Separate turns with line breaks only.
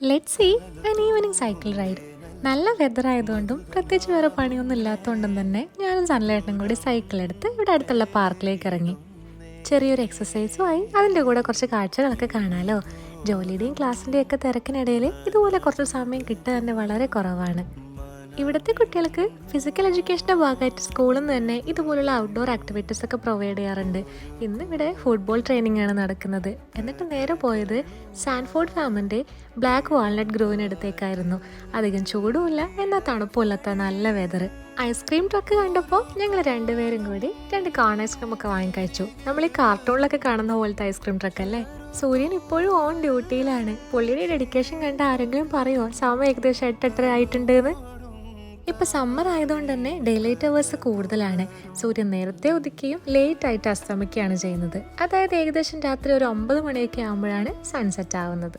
Let's see an evening cycle ride. നല്ല weather ആയതുകൊണ്ടും പ്രത്യേകിച്ച് വേറെ പണിയൊന്നും ഇല്ലാത്തതുകൊണ്ടും തന്നെ ഞാനും സൺലൈറ്റും കൂടി സൈക്കിൾ എടുത്ത് ഇവിടെ അടുത്തുള്ള പാർക്കിലേക്ക് ഇറങ്ങി. ചെറിയൊരു എക്സസൈസും ആയി, അതിൻ്റെ കൂടെ കുറച്ച് കാഴ്ചകളൊക്കെ കാണാമല്ലോ. ജോലിയുടെയും ക്ലാസ്സിൻ്റെയും ഒക്കെ തിരക്കിനിടയിൽ ഇതുപോലെ കുറച്ച് സമയം കിട്ടുക തന്നെ വളരെ കുറവാണ്. ഇവിടുത്തെ കുട്ടികൾക്ക് ഫിസിക്കൽ എഡ്യൂക്കേഷൻ്റെ ഭാഗമായിട്ട് സ്കൂളിൽ നിന്ന് തന്നെ ഇതുപോലുള്ള ഔട്ട്ഡോർ ആക്ടിവിറ്റീസ് ഒക്കെ പ്രൊവൈഡ് ചെയ്യാറുണ്ട്. ഇന്നിവിടെ ഫുട്ബോൾ ട്രെയിനിങ് ആണ് നടക്കുന്നത്. എന്നിട്ട് നേരെ പോയത് സാൻഫോർഡ് ഫാമിൻ്റെ ബ്ലാക്ക് വാൾനട്ട് ഗ്രോവിനടുത്തേക്കായിരുന്നു. അധികം ചൂടുമില്ല എന്നാൽ തണുപ്പില്ലാത്ത നല്ല വെതർ. ഐസ്ക്രീം ട്രക്ക് കണ്ടപ്പോൾ ഞങ്ങൾ രണ്ടുപേരും കൂടി 2 കോൺ ഐസ്ക്രീം ഒക്കെ വാങ്ങിക്കഴിച്ചു. നമ്മൾ ഈ കാർട്ടൂണിലൊക്കെ കാണുന്ന പോലത്തെ ഐസ്ക്രീം ട്രക്ക് അല്ലേ. സൂര്യൻ ഇപ്പോഴും ഓൺ ഡ്യൂട്ടിയിലാണ്. പുള്ളിയുടെ ഡെഡിക്കേഷൻ കണ്ട ആരെങ്കിലും പറയുമോ സമയം ഏകദേശം 8-8:30 ആയിട്ടുണ്ട് എന്ന്? ഇപ്പം സമ്മർ ആയതുകൊണ്ട് തന്നെ ഡേ ലൈറ്റ് അവേഴ്സ് കൂടുതലാണ്. സൂര്യൻ നേരത്തെ ഉദിക്കുകയും ലേറ്റ് ആയിട്ട് അസ്തമിക്കുകയാണ് ചെയ്യുന്നത്. അതായത് ഏകദേശം രാത്രി ഒരു 9 മണിയൊക്കെ ആകുമ്പോഴാണ് സൺസെറ്റ് ആവുന്നത്.